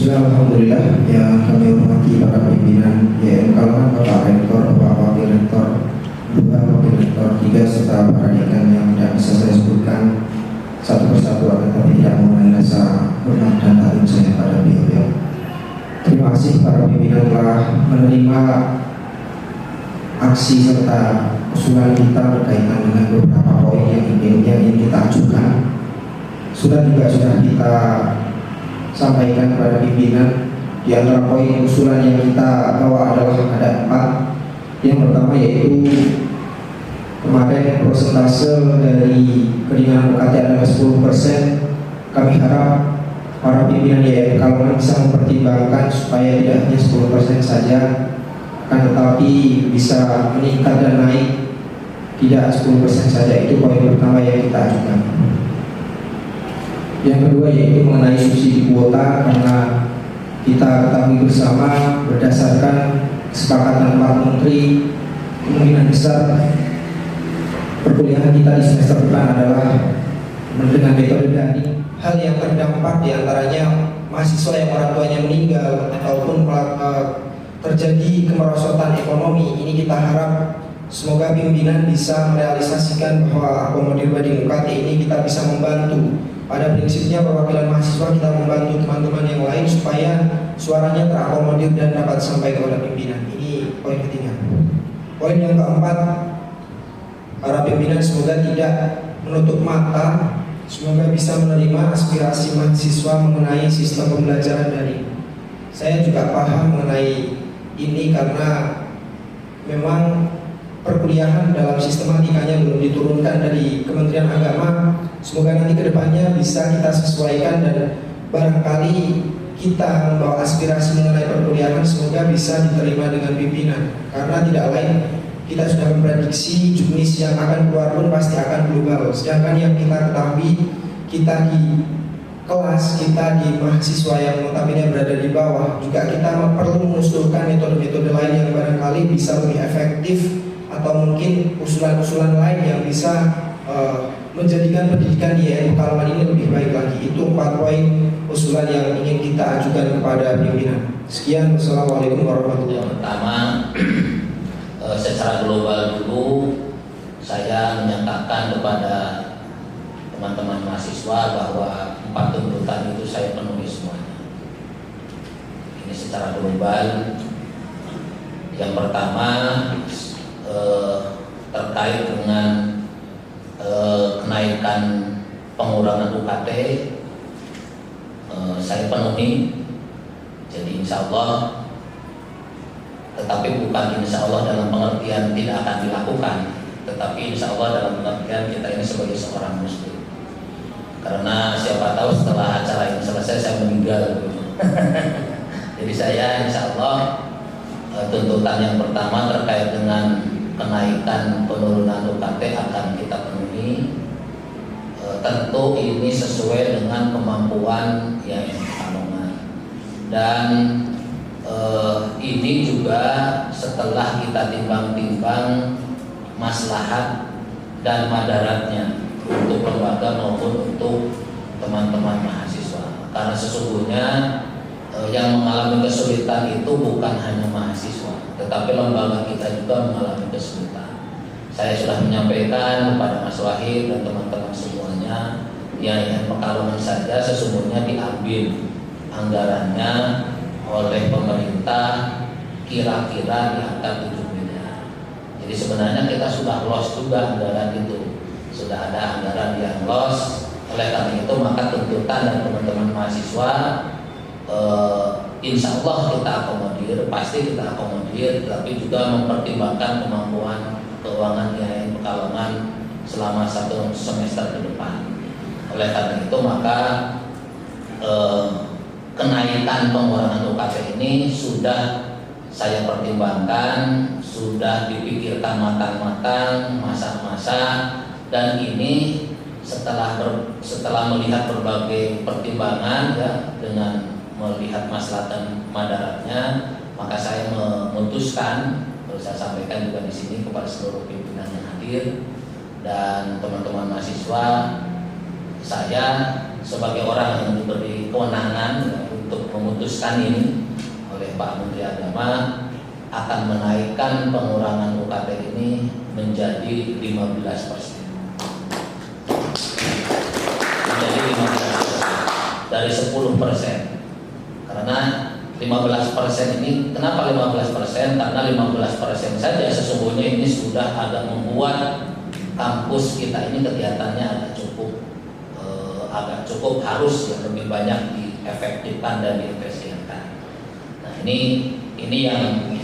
Alhamdulillah yang kami hormati para pimpinan YM Kalongan, Bapak Rektor, Bapak Wakil Rektor, Dua Wakil Rektor, tiga serta para dekan yang tidak bisa saya sebutkan satu persatu akan tapi tidak mengurangi rasa hormat dan taklim saya pada beliau. Terima kasih para pimpinan telah menerima aksi serta usulan kita berkaitan dengan beberapa poin yang ingin kita ajukan. Sudah kita sampaikan kepada pimpinan. Di antara poin usulan yang kita bawa adalah ada 4. Yang pertama yaitu kemarin persentase dari keringanan UKT adalah 10%. Kami harap para pimpinan YM Kalongan bisa mempertimbangkan supaya tidak hanya 10% saja, akan tetapi bisa meningkat dan naik, tidak 10% saja. Itu poin pertama yang kita ajukan. Yang kedua yaitu mengenai subsidi kuota, karena kita ketahui bersama berdasarkan kesepakatan Pak Menteri, kemungkinan besar perkuliahan kita di semester depan adalah dengan metode daring. Hal yang terdampak diantaranya mahasiswa yang orang tuanya meninggal ataupun terjadi kemerosotan ekonomi. Ini kita harap semoga pimpinan bisa merealisasikan bahwa akomodir banding UKT ini kita bisa membantu. Pada prinsipnya perwakilan mahasiswa kita membantu teman-teman yang lain supaya suaranya terakomodir dan dapat sampai kepada pimpinan. Ini poin ketiga. Poin yang keempat, para pimpinan semoga tidak menutup mata, semoga bisa menerima aspirasi mahasiswa mengenai sistem pembelajaran daring. Saya juga paham mengenai ini karena memang perkuliahan dalam sistematikanya belum diturunkan dari Kementerian Agama. Semoga nanti kedepannya bisa kita sesuaikan dan barangkali kita membawa aspirasi mengenai perkuliahan semoga bisa diterima dengan pimpinan. Karena tidak lain kita sudah memprediksi juknis yang akan keluar pun pasti akan global. Sedangkan yang kita ketahui, kita di kelas, kita di mahasiswa yang notabene berada di bawah, juga kita perlu mengusulkan metode-metode lain yang barangkali bisa lebih efektif, atau mungkin usulan-usulan lain yang bisa menjadikan pendidikan di YM Kalongan ini lebih baik lagi. Itu 4 poin usulan yang ingin kita ajukan kepada pimpinan. Sekian, wassalamualaikum warahmatullahi wabarakatuh. Pertama, secara global dulu saya menyatakan kepada teman-teman mahasiswa bahwa 4 tuntutan itu saya penuhi semuanya. Ini secara global. Yang pertama terkait dengan kenaikan pengurangan UKT, saya penuhi. Jadi insya Allah, tetapi bukan insya Allah dalam pengertian tidak akan dilakukan, tetapi insya Allah dalam pengertian kita ini sebagai seorang muslim. Karena siapa tahu setelah acara ini selesai saya meninggal. Jadi saya insya Allah tuntutan yang pertama terkait dengan kenaikan penurunan UKT akan kita penuhi. Tentu ini sesuai dengan kemampuan YM Kalongan, dan ini juga setelah kita timbang-timbang maslahat dan madaratnya untuk lembaga maupun untuk teman-teman mahasiswa. Karena sesungguhnya yang mengalami kesulitan itu bukan hanya mahasiswa, tetapi lembaga kita juga mengalami kesulitan. Saya sudah menyampaikan kepada Mas Wahid dan teman-teman semuanya, YM Kalongan saja sesungguhnya diambil anggarannya oleh pemerintah kira-kira di angka 7 miliar. Jadi sebenarnya kita sudah loss juga anggaran itu, sudah ada anggaran yang loss. Oleh karena itu maka tuntutan dan teman-teman mahasiswa insya Allah kita akomodir, pasti kita akomodir, tapi juga mempertimbangkan kemampuan keuangan YM Kalongan selama 1 semester ke depan. Oleh karena itu maka kenaikan pengurangan UKT ini sudah saya pertimbangkan, sudah dipikirkan matang-matang, masak-masak, dan ini setelah melihat berbagai pertimbangan ya, dengan melihat maslahat dan madaratnya, maka saya memutuskan, saya sampaikan juga di sini kepada seluruh pimpinan yang hadir dan teman-teman mahasiswa, saya sebagai orang yang diberi kewenangan untuk memutuskan ini oleh Pak Menteri Agama akan menaikkan pengurangan UKT ini menjadi 15%. Menjadi 15% dari 10%. Karena 15% ini, kenapa 15%? Karena 15% saja sesungguhnya ini sudah agak membuat kampus kita ini kegiatannya agak cukup harus yang lebih banyak diefektifkan dan diefisienkan. Nah ini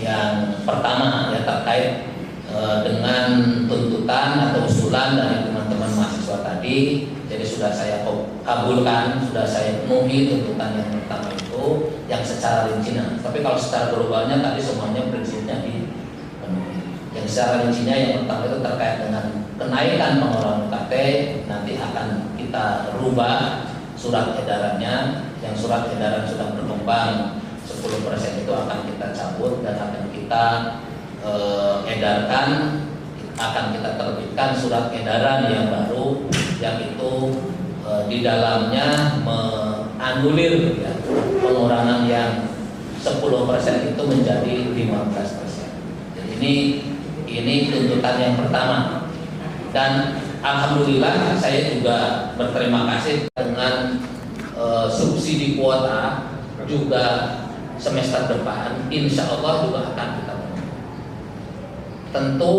yang pertama ya, terkait dengan tuntutan atau usulan dari teman-teman mahasiswa tadi. Jadi sudah saya kabulkan, sudah saya penuhi tuntutan yang pertama itu yang secara rincinya. Tapi kalau secara globalnya tadi semuanya prinsipnya dipenuhi. Yang secara rincinya yang pertama itu terkait dengan kenaikan pengeluaran UKT, nanti akan kita rubah surat edarannya. Yang surat edaran sudah berkembang 10% itu akan kita cabut dan akan kita edarkan, akan kita terbitkan surat edaran yang baru, yang itu di dalamnya menganulir ya, pengurangan yang 10% itu menjadi 15%. Jadi ini tuntutan yang pertama. Dan alhamdulillah saya juga berterima kasih dengan subsidi kuota juga semester depan insya Allah juga akan kita penuhi. Tentu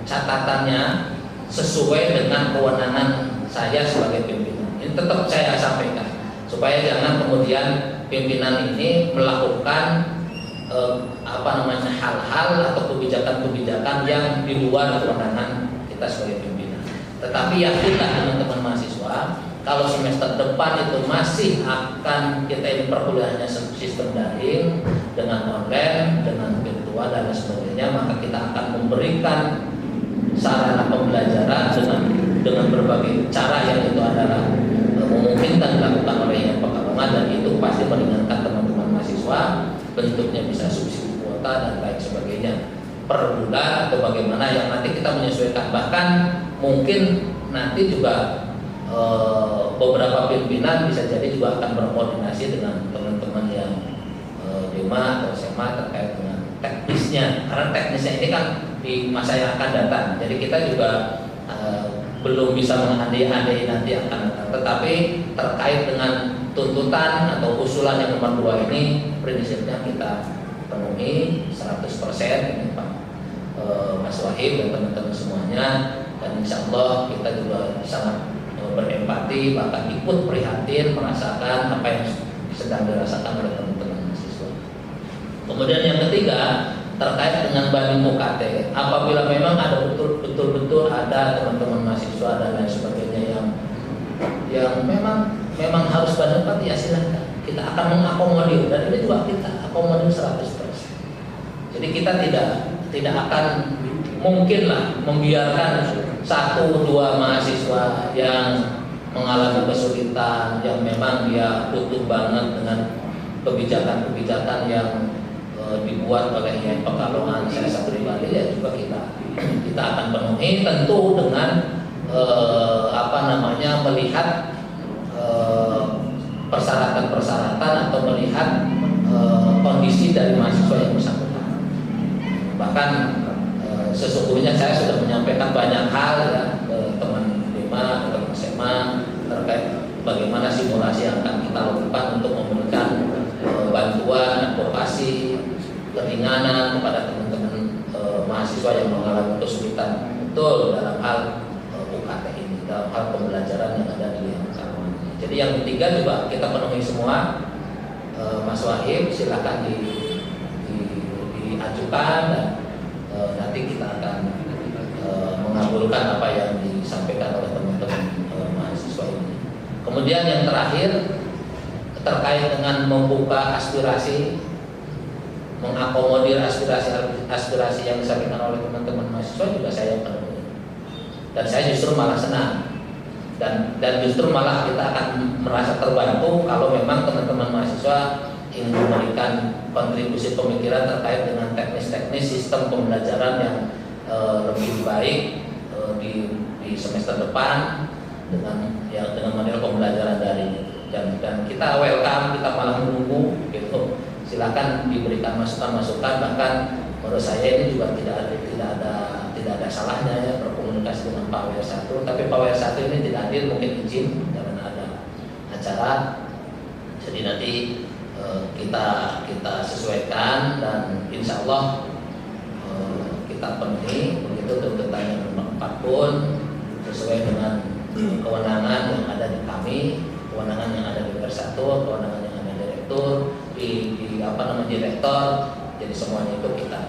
catatannya sesuai dengan kewenangan saya sebagai pimpinan. Ini tetap saya sampaikan supaya jangan kemudian pimpinan ini melakukan hal-hal atau kebijakan-kebijakan yang di luar kewenangan kita sebagai pimpinan. Tetapi yakinlah teman-teman mahasiswa, kalau semester depan itu masih akan kita ini perkuliahannya sistem daring dengan online, dengan virtual dan sebagainya, maka kita akan memberikan sarana pembelajaran dengan berbagai cara yang itu adalah memungkinkan dilakukan oleh yang pekalongan, dan itu pasti meringankan teman-teman mahasiswa. Bentuknya bisa subsidi kuota dan lain sebagainya per bulan atau bagaimana yang nanti kita menyesuaikan. Bahkan mungkin nanti juga beberapa pimpinan bisa jadi juga akan berkoordinasi dengan teman-teman yang DEMA atau SMA terkait dengan teknisnya, karena teknisnya ini kan di masa yang akan datang. Jadi kita juga belum bisa mengandai-andai nanti akan datang. Tetapi terkait dengan tuntutan atau usulan yang nomor 2 ini, prinsipnya kita penuhi 100% ini Pak Mas Wahid dan teman-teman semuanya. Dan insya Allah kita juga sangat berempati, bahkan ikut prihatin merasakan apa yang sedang dirasakan oleh teman-teman mahasiswa. Kemudian yang ketiga terkait dengan banding UKT, apabila memang ada betul-betul ada teman-teman mahasiswa dan lain sebagainya yang memang harus banding UKT, ya silahkan, kita akan mengakomodir, dan ini juga kita akomodir 100%. Jadi kita tidak akan mungkinlah membiarkan 1-2 mahasiswa yang mengalami kesulitan, yang memang dia butuh banget dengan kebijakan-kebijakan yang dibuat oleh yang Pekalongan. Saya pribadi ya juga kita akan penuhi, tentu dengan melihat persyaratan-persyaratan atau melihat kondisi dari mahasiswa yang bersangkutan. Bahkan sesungguhnya saya sudah menyampaikan banyak hal ya ke teman DEMA, teman SMA terkait bagaimana simulasi yang akan kita lakukan untuk memberikan bantuan, advokasi, keringanan kepada teman-teman mahasiswa yang mengalami kesulitan betul dalam hal UKT ini, dalam hal pembelajaran yang ada di Pekalongan. Jadi yang ketiga juga kita penuhi semua. Mas Wahid silakan diajukan dan nanti kita akan mengabulkan apa yang disampaikan oleh teman-teman mahasiswa ini. Kemudian yang terakhir terkait dengan membuka aspirasi, mengakomodir aspirasi yang disampaikan oleh teman-teman mahasiswa juga saya penuhi. Dan saya justru malah senang dan justru malah kita akan merasa terbantu kalau memang teman-teman mahasiswa ingin memberikan kontribusi pemikiran terkait dengan teknis-teknis sistem pembelajaran yang lebih baik di semester depan dengan model pembelajaran daring. dan kita welcome, kita malah menunggu gitu. Silakan diberikan masukan-masukan, bahkan menurut saya ini juga tidak ada salahnya ya berkomunikasi dengan Pak WR1, tapi Pak WR1 ini tidak hadir, mungkin izin karena ada acara. Jadi nanti kita sesuaikan dan insya Allah kita penuhi begitu tuntutan yang nomor 4 pun sesuai dengan kewenangan yang ada di kami, kewenangan yang ada di WR1, kewenangan yang ada direktur di direktor. Jadi semuanya itu kita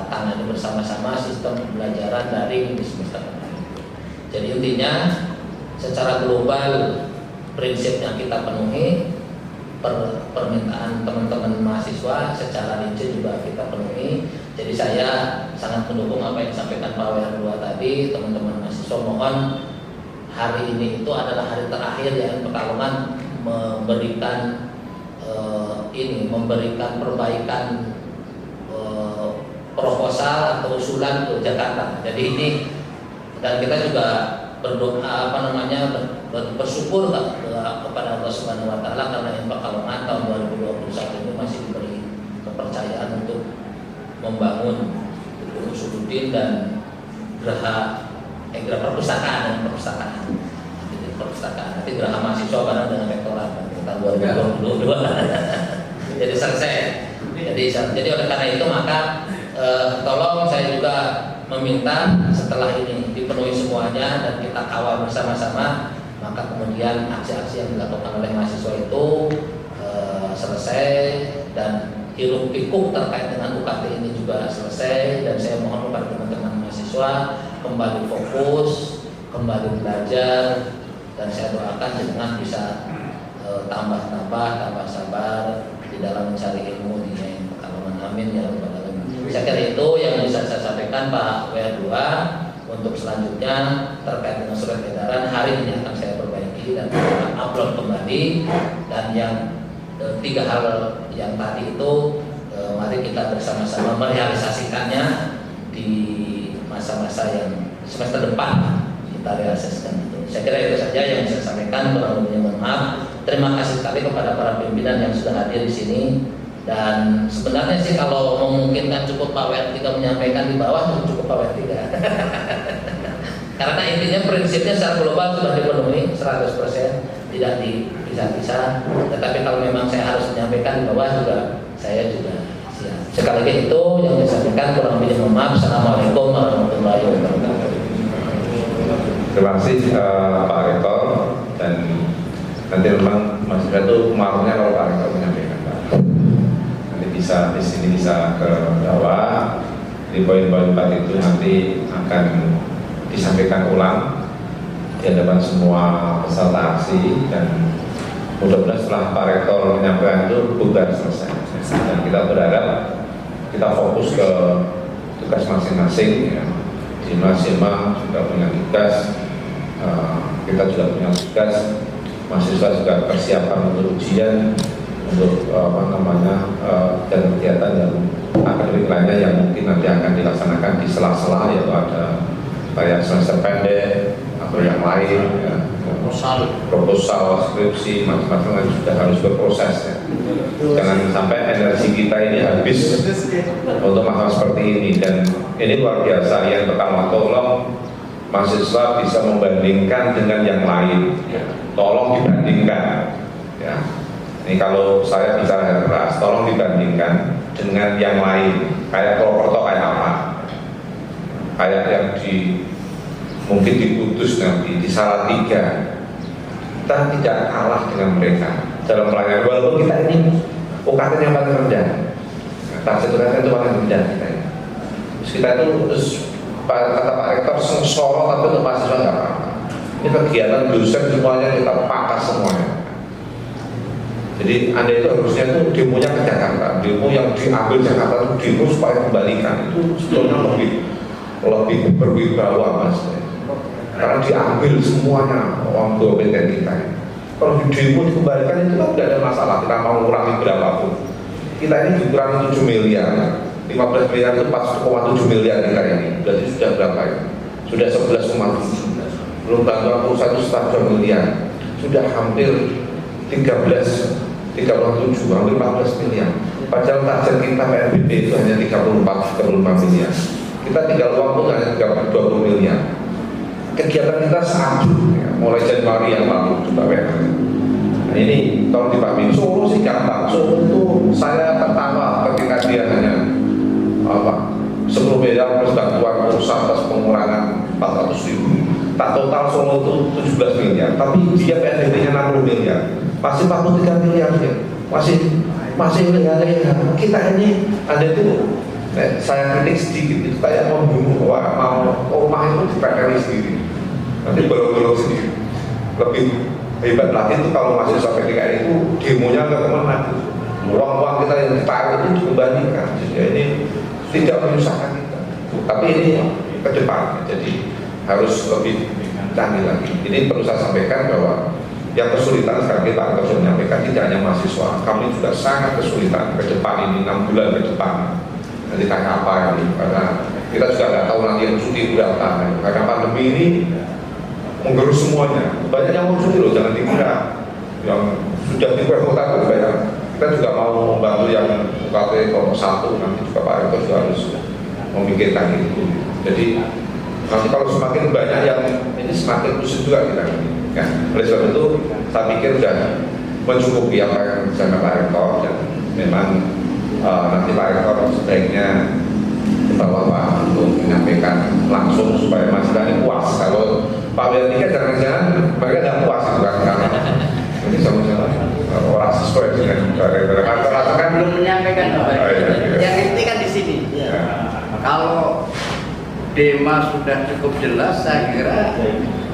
tangani bersama-sama sistem pembelajaran daring di semester depan. Jadi intinya secara global prinsipnya kita penuhi, permintaan teman-teman mahasiswa secara rinci juga kita penuhi. Jadi saya sangat mendukung apa yang disampaikan Pak WR2 tadi. Teman-teman mahasiswa, mohon hari ini itu adalah hari terakhir ya Pekalongan memberikan perbaikan proposal atau usulan ke Jakarta. Jadi ini, dan kita juga berdoa bersyukur kepada Allah Subhanahu Wa Taala karena yang Pekalongan tahun 2021 ini masih diberi kepercayaan untuk membangun Gedung Usuluddin dan Geraha perpustakaan. Nanti Geraha mahasiswa bareng dengan rektorat tahun 2022 jadi selesai. Jadi oleh karena itu maka tolong saya juga meminta setelah ini dipenuhi semuanya dan kita kawal bersama-sama, maka kemudian aksi-aksi yang dilakukan oleh mahasiswa itu selesai dan hiruk pikuk terkait dengan UKT ini juga selesai. Dan saya mohon kepada teman-teman mahasiswa kembali fokus, kembali belajar, dan saya doakan dengan bisa tambah sabar di dalam mencari ilmu di Pekalongan. Amin ya rabbal alamin. Saya kira itu yang bisa saya sampaikan Pak WR2. Untuk selanjutnya terkait dengan surat edaran hari ini akan saya perbaiki dan akan upload kembali. Dan yang 3 hal yang tadi itu mari kita bersama-sama merealisasikannya di masa-masa yang semester depan kita realisasikan itu. Saya kira itu saja yang saya sampaikan. Kurang lebihnya mohon maaf. Terima kasih sekali kepada para pimpinan yang sudah hadir di sini. Dan sebenarnya sih kalau memungkinkan cukup Pak WR3 menyampaikan di bawah, cukup Pak WR3. Karena intinya prinsipnya secara global sudah dipenuhi 100%, tidak dipisah-pisah. Tetapi kalau memang saya harus menyampaikan di bawah juga, saya juga siap. Sekali lagi itu yang saya sampaikan. Kurang lebihnya mohon maaf. Assalamualaikum warahmatullahi wabarakatuh. Terima kasih Pak Rektor, dan nanti memang mahasiswa itu marahnya kalau Pak Rektor menyampaikan, Pak. Nanti bisa di sini bisa ke bawah. Di poin-poin 4 itu nanti akan disampaikan ulang di hadapan semua peserta aksi, dan mudah-mudahan setelah Pak Rektor menyampaikan itu bubar selesai. Dan kita berharap kita fokus ke tugas masing-masing ya. Sima sudah punya tugas, kita juga punya tugas, mahasiswa juga persiapan untuk ujian, untuk dan kegiatan yang akademik lainnya yang mungkin nanti akan dilaksanakan di sela-sela, yaitu ada kayak semester pendek atau yang lain ya. proposal, skripsi, macam-macam yang sudah harus berproses ya. Jangan sampai energi kita ini habis untuk masalah seperti ini. Dan ini luar biasa, yang pertama tolong mahasiswa bisa membandingkan dengan yang lain ya. Tolong dibandingkan ya. Ini kalau saya bicara keras, tolong dibandingkan dengan yang lain. Kayak Purwokerto kayak apa, kayak yang mungkin di Kudus nanti, di Salatiga. Kita tidak kalah dengan mereka dalam pelayanan, walaupun kita ini UKT yang paling rendah, target UKT itu paling rendah kita ini. Terus kita itu kata Pak Rektor sengsara, tapi untuk mahasiswa nggak apa-apa. Ini kegiatan dosen semuanya kita pakas semuanya. Jadi Anda itu harusnya itu demonya ke Jakarta, demo yang diambil Jakarta itu demo supaya kembalikan, itu sebetulnya lebih berwibawa Mas. Karena diambil semuanya uang BPN kita. Kalau di demo dikembalikan itu kan tidak ada masalah, kita mau kurangi berapapun. Kita ini dikurangi 7 miliar, 15 miliar itu 4,7 miliar kita ini. Berarti sudah berapa ya? Sudah 11,7. Belum bantuan pusat itu 1,2 miliar. sudah hampir 37, hampir 14 miliar. Padahal target kita PNBP itu hanya 34-35 miliar. Kita tinggal waktu hanya 20 miliar. Kegiatan kita sangat ya, mulai Januari yang lalu juga Nah ini tolong dipahami. Solo sih gampang. Solo itu saya tertawa ketika dia hanya 10 miliar plus bantuan perusahaan atas pengurangan 400.000. Tak total Solo itu 17 miliar. Tapi dia PNBP-nya 60 miliar. Masih 43 miliar ya. Masih miliar. Kita ini ada itu. Saya kritik sedikit itu kayak membunuh rumah itu dipekali sendiri. Nanti bolong-bolong sendiri. Lebih hebat lagi itu kalau masih sampai PTKI itu demonya nggak kemana. Uang-uang kita yang ditarik itu dikembalikan. Jadi ini tidak menyusahkan kita. Tapi ini ke depan. Jadi harus lebih canggih lagi. Ini perlu saya sampaikan bahwa yang kesulitan sekarang kita harus menyampaikan tidak hanya mahasiswa. Kami juga sangat kesulitan ke depan ini 6 bulan ke depan. Nanti kayak apa ini? Karena kita juga nggak tahu nanti yang cuti berapa. Karena pandemi ini menggerus semuanya. Banyak yang mau cuti loh, jangan dikira. Yang sudah di kota itu banyak. Kita juga mau membantu yang UKT kelompok 1, nanti juga Pak Rektor juga harus memikirkan itu. Jadi nanti kalau semakin banyak yang ini semakin khusus juga kita. Ya, oleh sebab itu saya pikir sudah mencukupi apa yang disampaikan Pak Rektor dan memang nanti Pak Rektor sebaiknya bawa untuk menyampaikan langsung supaya masyarakat puas. Kalau Pak Wirantika jangan-jangan mereka tidak puas itu kan ini sama-sama orang sesuai dengan kan belum menyampaikan yang inti kan di sini. Kalau Dema sudah cukup jelas, saya kira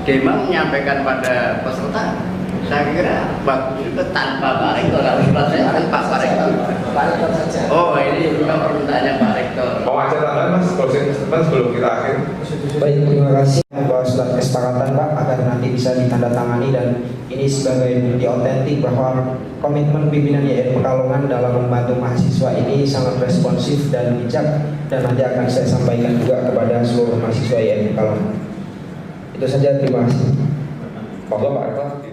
Dema menyampaikan pada peserta, saya kira bagus juga tanpa Pak Rektor. Kalau saya tanpa Pak Rektor. Oh ini memang permintaannya Pak Rektor. Mau aja tambahan Mas, closing statement sebelum kita akhir. Baik, terima kasih bahwa surat kesepakatan Pak agar nanti bisa ditandatangani dan ini sebagai bukti otentik bahwa komitmen pimpinan YN Pekalongan dalam membantu mahasiswa ini sangat responsif dan bijak dan nanti akan saya sampaikan juga kepada seluruh mahasiswa YN Pekalongan. Itu saja, terima kasih. Monggo Pak Rektor.